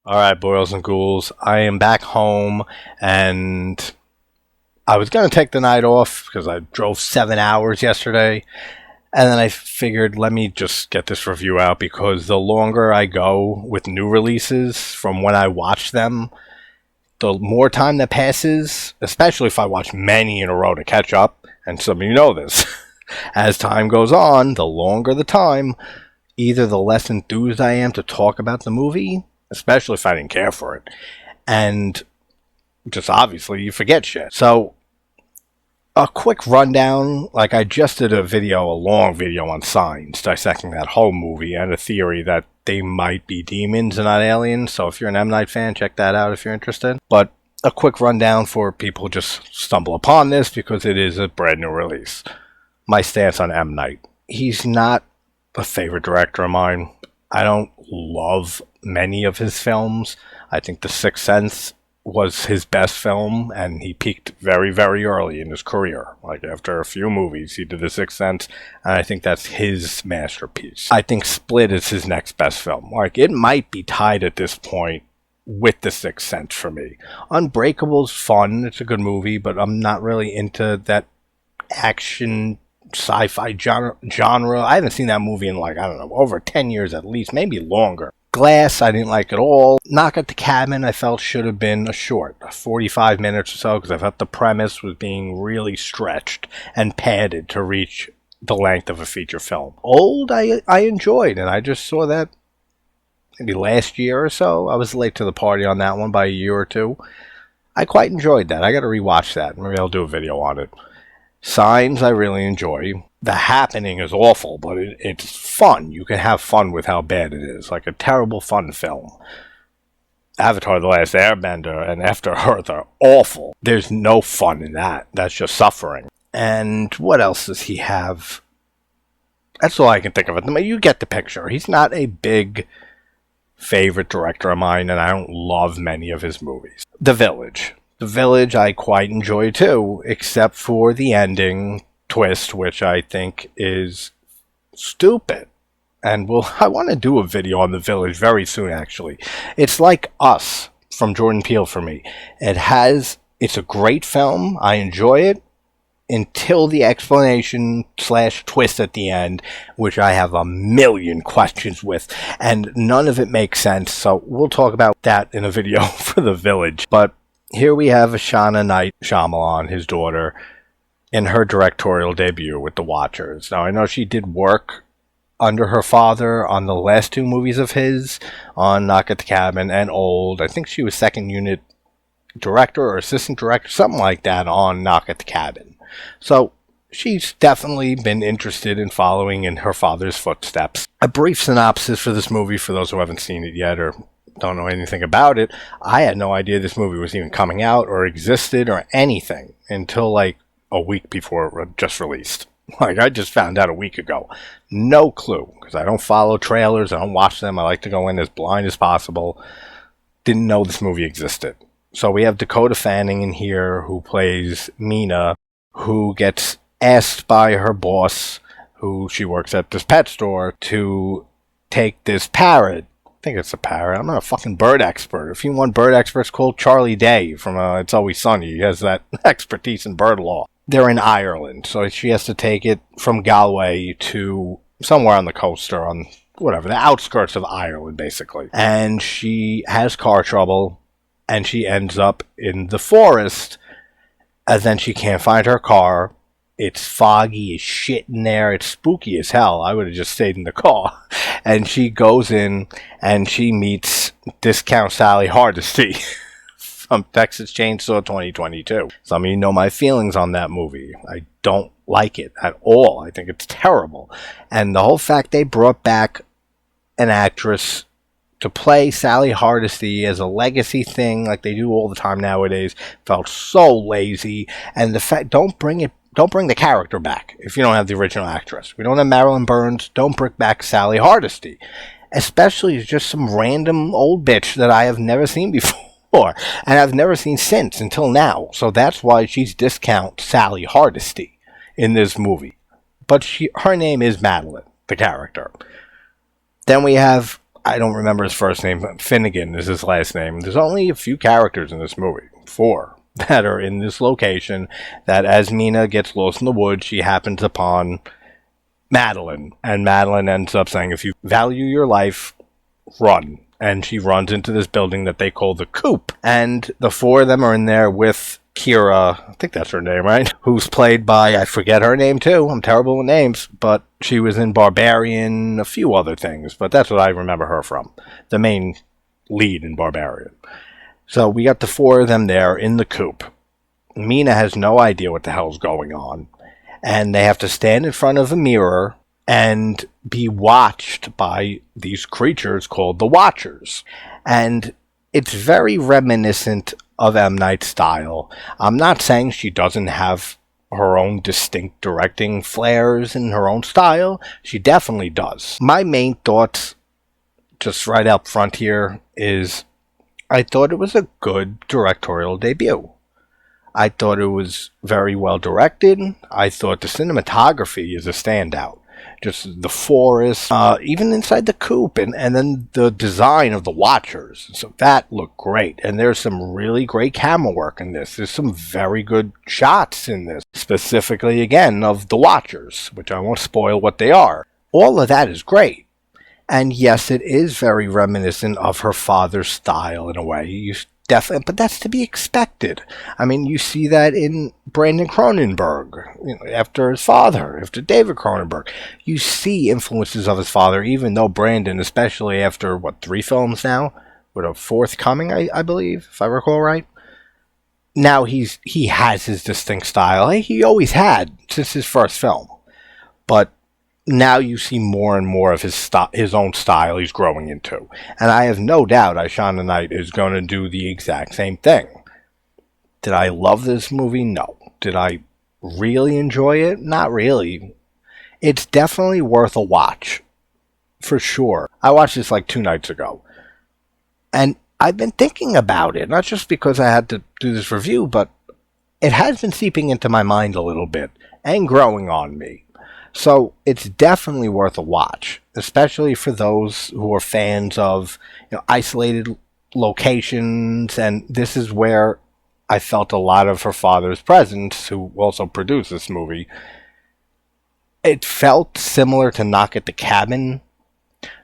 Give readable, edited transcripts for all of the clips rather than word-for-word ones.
All right, boils and ghouls. I am back home, and I was going to take the night off because I drove 7 hours yesterday. And then I figured, let me just get this review out because the longer I go with new releases from when I watch them, the more time that passes, especially if I watch many in a row to catch up. And some of you know this. As time goes on, the longer the time, either the less enthused I am to talk about the movie, especially if I didn't care for it, and just obviously you forget shit. So a quick rundown, like I just did a long video on Signs, dissecting that whole movie and a theory that they might be demons and not aliens. So if you're an M. Night fan, check that out if you're interested. But a quick rundown for people who just stumble upon this because it is a brand new release. My stance on M. Night. He's not a favorite director of mine. I don't love many of his films. I think The Sixth Sense was his best film, and he peaked very, very early in his career. Like, after a few movies, he did The Sixth Sense, and I think that's his masterpiece. I think Split is his next best film. Like, it might be tied at this point with The Sixth Sense for me. Unbreakable's fun. It's a good movie, but I'm not really into that action sci-fi genre. I haven't seen that movie in over 10 years at least, maybe longer. Glass, I didn't like at all. Knock at the Cabin, I felt should have been a short, 45 minutes or so, because I felt the premise was being really stretched and padded to reach the length of a feature film. Old, I enjoyed, and I just saw that maybe last year or so. I was late to the party on that one by a year or two. I quite enjoyed that. I got to rewatch that. Maybe I'll do a video on it. Signs, I really enjoy. The Happening is awful, but it's fun. You can have fun with how bad it is. Like a terrible fun film. Avatar: The Last Airbender and After Earth are awful. There's no fun in that. That's just suffering. And what else does he have? That's all I can think of at the moment. You get the picture. He's not a big favorite director of mine, and I don't love many of his movies. The Village. The Village I quite enjoy too, except for the ending twist, which I think is stupid. And I want to do a video on The Village very soon, actually. It's like Us from Jordan Peele for me. It's a great film. I enjoy it until the explanation / twist at the end, which I have a million questions with, and none of it makes sense. So we'll talk about that in a video for The Village. But here we have Ishana Night Shyamalan, his daughter, in her directorial debut with The Watchers. Now, I know she did work under her father on the last two movies of his, on Knock at the Cabin and Old. I think she was second unit director or assistant director, something like that, on Knock at the Cabin. So she's definitely been interested in following in her father's footsteps. A brief synopsis for this movie, for those who haven't seen it yet or don't know anything about it. I had no idea this movie was even coming out or existed or anything until like a week before it just released. Like, I just found out a week ago. No clue, because I don't follow trailers, I don't watch them, I like to go in as blind as possible. Didn't know this movie existed. So we have Dakota Fanning in here, who plays Mina, who gets asked by her boss, who she works at this pet store, to take this parrot. I think it's a parrot. I'm not a fucking bird expert. If you want bird experts, call Charlie Day from It's Always Sunny. He has that expertise in bird law. They're in Ireland, so she has to take it from Galway to somewhere on the coast or on whatever, the outskirts of Ireland, basically. And she has car trouble, and she ends up in the forest, and then she can't find her car. It's foggy as shit in there. It's spooky as hell. I would have just stayed in the car. And she goes in and she meets Discount Sally Hardesty from Texas Chainsaw 2022. Some of you know my feelings on that movie. I don't like it at all. I think it's terrible. And the whole fact they brought back an actress to play Sally Hardesty as a legacy thing like they do all the time nowadays felt so lazy. And the fact, don't bring the character back if you don't have the original actress. We don't have Marilyn Burns. Don't bring back Sally Hardesty. Especially as just some random old bitch that I have never seen before. And I've never seen since until now. So that's why she's Discount Sally Hardesty in this movie. But her name is Madeline, the character. Then we have I don't remember his first name, but Finnegan is his last name. There's only a few characters in this movie, 4, that are in this location, that as Mina gets lost in the woods, she happens upon Madeline. And Madeline ends up saying, if you value your life, run. And she runs into this building that they call the Coop. And the 4 of them are in there with Kira, I think that's her name, right? Who's played by, I forget her name too, I'm terrible with names, but she was in Barbarian, a few other things, but that's what I remember her from. The main lead in Barbarian. So we got the 4 of them there in the Coop. Mina has no idea what the hell's going on, and they have to stand in front of a mirror and be watched by these creatures called the Watchers. And it's very reminiscent of M. Night's style. I'm not saying she doesn't have her own distinct directing flares and her own style. She definitely does. My main thoughts, just right up front here, is I thought it was a good directorial debut. I thought it was very well directed. I thought the cinematography is a standout. Just the forest, even inside the Coop, and then the design of the Watchers. So that looked great. And there's some really great camera work in this. There's some very good shots in this, specifically, again, of the Watchers, which I won't spoil what they are. All of that is great. And yes, it is very reminiscent of her father's style in a way. Definitely, but that's to be expected. I mean, you see that in Brandon Cronenberg, after his father, after David Cronenberg. You see influences of his father, even though Brandon, especially after, 3 films now? With a 4th coming, I believe, if I recall right. Now he has his distinct style. He always had, since his first film. But now you see more and more of his own style he's growing into. And I have no doubt Ishana Knight is going to do the exact same thing. Did I love this movie? No. Did I really enjoy it? Not really. It's definitely worth a watch. For sure. I watched this 2 nights ago. And I've been thinking about it. Not just because I had to do this review, but it has been seeping into my mind a little bit. And growing on me. So it's definitely worth a watch, especially for those who are fans of isolated locations. And this is where I felt a lot of her father's presence, who also produced this movie. It felt similar to Knock at the Cabin,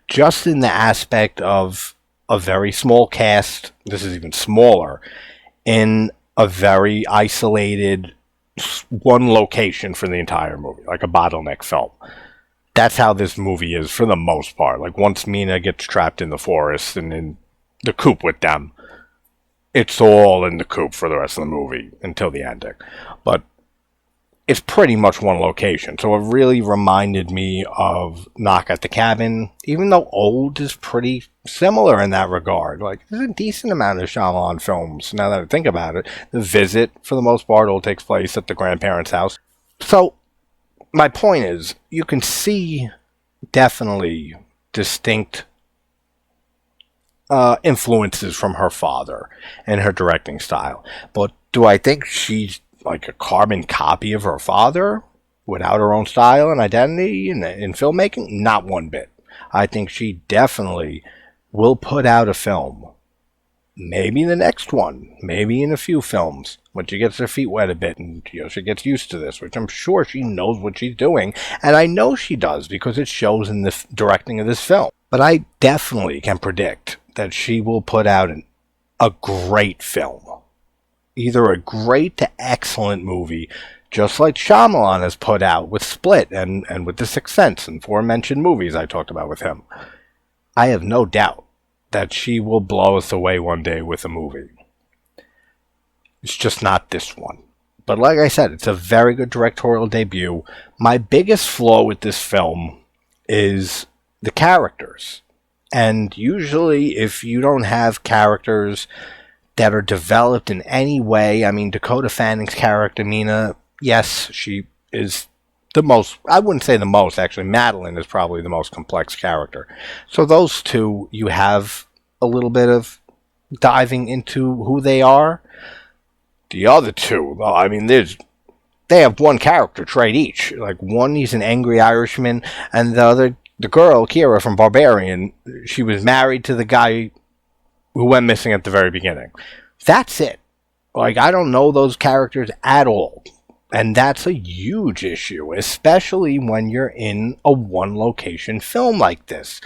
just in the aspect of a very small cast. This is even smaller, in a very isolated one location for the entire movie, like a bottleneck film. That's how this movie is for the most part. Once Mina gets trapped in the forest and in the Coop with them, it's all in the Coop for the rest of the movie until the ending. But it's pretty much one location. So it really reminded me of Knock at the Cabin, even though Old is pretty similar in that regard. There's a decent amount of Shyamalan films, now that I think about it. The Visit, for the most part, all takes place at the grandparents' house. So, my point is, you can see definitely distinct influences from her father and her directing style. But do I think she's a carbon copy of her father without her own style and identity in filmmaking? Not one bit. I think she definitely will put out a film. Maybe the next one. Maybe in a few films. When she gets her feet wet a bit and she gets used to this, which I'm sure she knows what she's doing. And I know she does because it shows in the directing of this film. But I definitely can predict that she will put out a great film. Either a great to excellent movie, just like Shyamalan has put out with Split and with The Sixth Sense and aforementioned movies I talked about with him. I have no doubt that she will blow us away one day with a movie. It's just not this one. But like I said, it's a very good directorial debut. My biggest flaw with this film is the characters. And usually if you don't have characters that are developed in any way. I mean, Dakota Fanning's character, Mina, yes, she is the most, I wouldn't say the most, actually. Madeline is probably the most complex character. So those two, you have a little bit of diving into who they are. The other two, well, I mean, they have one character trait each. One, he's an angry Irishman, and the other the girl, Kira from Barbarian, she was married to the guy who went missing at the very beginning. That's it. Like, I don't know those characters at all. And that's a huge issue, especially when you're in a one-location film like this.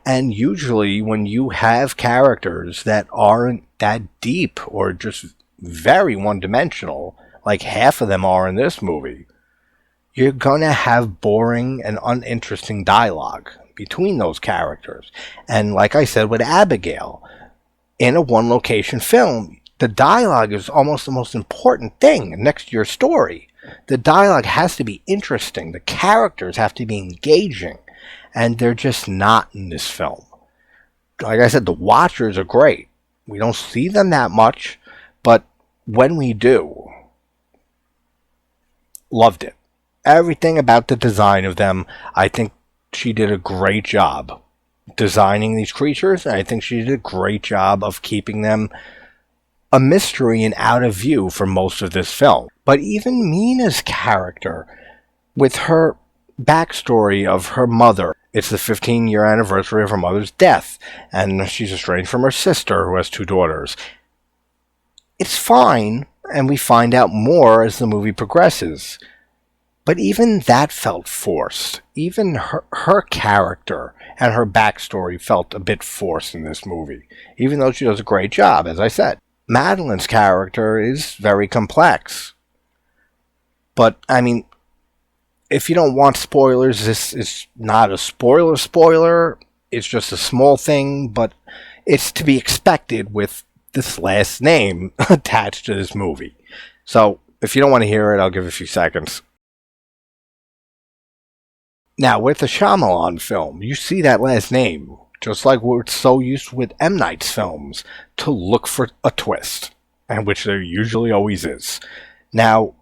And usually when you have characters that aren't that deep or just very one-dimensional, like half of them are in this movie, you're going to have boring and uninteresting dialogue between those characters. And like I said with Abigail, in a one-location film, the dialogue is almost the most important thing next to your story. The dialogue has to be interesting. The characters have to be engaging. And they're just not in this film. Like I said, the Watchers are great. We don't see them that much, but when we do, loved it. Everything about the design of them, I think she did a great job designing these creatures, and I think she did a great job of keeping them a mystery and out of view for most of this film. But even Mina's character, with her backstory of her mother, it's the 15-year anniversary of her mother's death, and she's estranged from her sister, who has 2 daughters. It's fine, and we find out more as the movie progresses. But even that felt forced. Even her character and her backstory felt a bit forced in this movie, even though she does a great job, as I said. Madeline's character is very complex. But, I mean, if you don't want spoilers, this is not a spoiler. It's just a small thing, but it's to be expected with this last name attached to this movie. So, if you don't want to hear it, I'll give a few seconds. Now, with the Shyamalan film, you see that last name, just like we're so used with M. Night's films, to look for a twist, and which there usually always is. Now,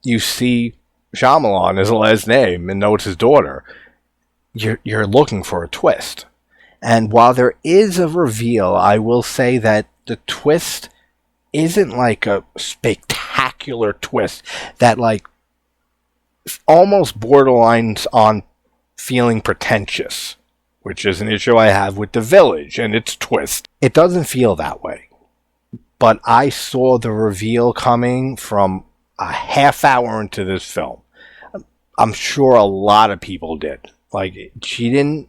you see Shyamalan as a last name and know it's his daughter. You're looking for a twist. And while there is a reveal, I will say that the twist isn't like a spectacular twist that like almost borderlines on feeling pretentious, which is an issue I have with The Village and its twist. It doesn't feel that way. But I saw the reveal coming from a half hour into this film. I'm sure a lot of people did. Like, she didn't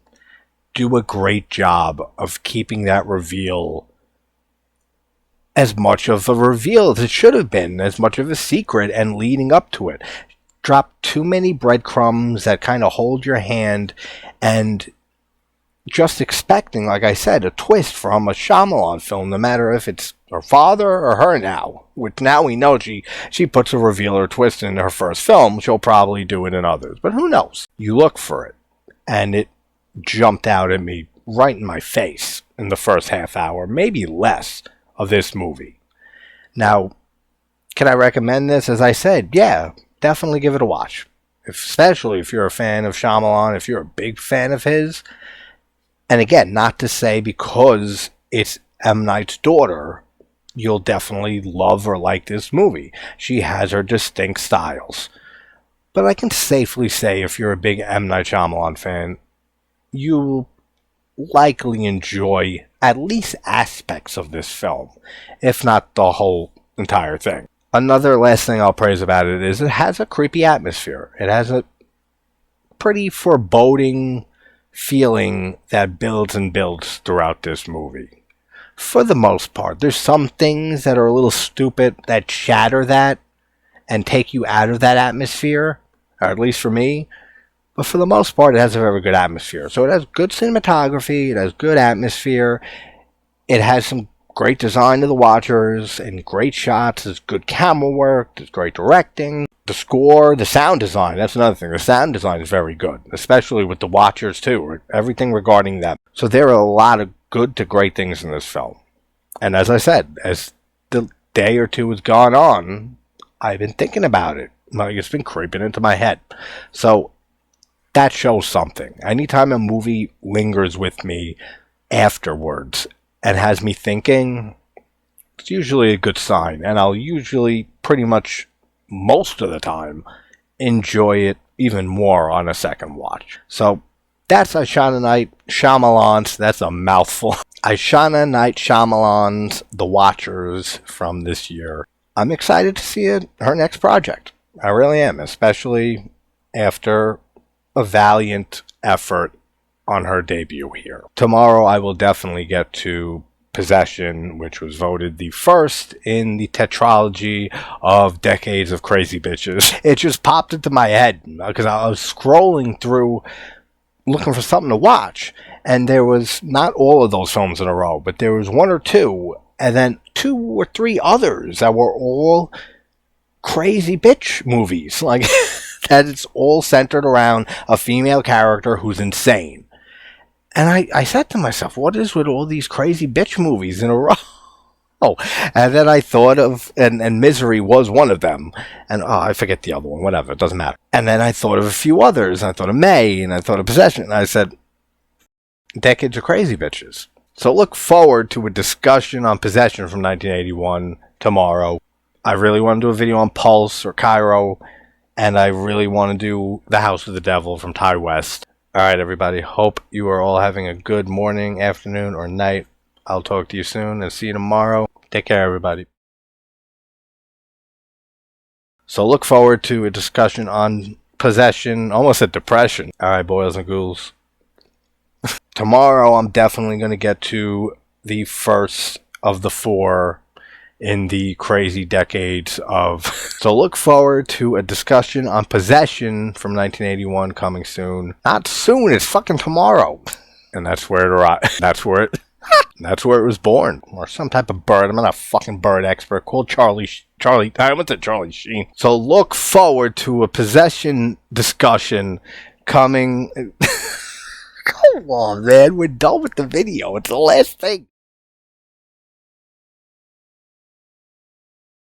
do a great job of keeping that reveal as much of a reveal as it should have been, as much of a secret and leading up to it. Dropped too many breadcrumbs that kind of hold your hand, and just expecting, like I said, a twist from a Shyamalan film, no matter if it's her father or her now. Which now we know she puts a reveal or twist in her first film, she'll probably do it in others. But who knows? You look for it, and it jumped out at me right in my face in the first half hour, maybe less, of this movie. Now, can I recommend this? As I said, yeah, definitely give it a watch. Especially if you're a fan of Shyamalan, if you're a big fan of his. And again, not to say because it's M. Night's daughter, you'll definitely love or like this movie. She has her distinct styles. But I can safely say if you're a big M. Night Shyamalan fan, you'll likely enjoy at least aspects of this film, if not the whole entire thing. Another last thing I'll praise about it is it has a creepy atmosphere. It has a pretty foreboding feeling that builds and builds throughout this movie. For the most part, there's some things that are a little stupid that shatter that and take you out of that atmosphere, or at least for me. But for the most part, it has a very good atmosphere. So it has good cinematography, it has good atmosphere, it has some great design of the Watchers and great shots, there's good camera work, there's great directing. The score, the sound design, that's another thing. The sound design is very good, especially with the Watchers too, everything regarding them. So there are a lot of good to great things in this film. And as I said, as the day or two has gone on, I've been thinking about it. Like, it's been creeping into my head. So that shows something. Anytime a movie lingers with me afterwards and has me thinking, it's usually a good sign. And I'll usually pretty much most of the time enjoy it even more on a second watch. So That's Ishana Night Shyamalan's, that's a mouthful. Ishana Night Shyamalan's The Watchers from this year. I'm excited to see her next project. I really am, especially after a valiant effort on her debut here. Tomorrow I will definitely get to Possession, which was voted the first in the tetralogy of Decades of Crazy Bitches. It just popped into my head because I was scrolling through looking for something to watch, and there was not all of those films in a row, but there was one or two, and then 2 or 3 others that were all crazy bitch movies. Like, that it's all centered around a female character who's insane. And I said to myself, what is with all these crazy bitch movies in a row? And then I thought of, and Misery was one of them. And I forget the other one, whatever, it doesn't matter. And then I thought of a few others, and I thought of May, and I thought of Possession, and I said, Decades of Crazy Bitches. So look forward to a discussion on Possession from 1981 tomorrow. I really want to do a video on Pulse or Cairo, and I really want to do The House of the Devil from Ty West. Alright, everybody. Hope you are all having a good morning, afternoon, or night. I'll talk to you soon and see you tomorrow. Take care, everybody. So look forward to a discussion on Possession, almost a depression. Alright, boys and ghouls. Tomorrow I'm definitely going to get to the first of the 4 in the crazy decades of. So look forward to a discussion on Possession from 1981 coming soon. Not soon, it's fucking tomorrow. And that's where it arrived. That's where it was born. Or some type of bird. I'm not a fucking bird expert. Called Charlie, I went to Charlie Sheen. So look forward to a Possession discussion coming. Come on, man. We're done with the video. It's the last thing.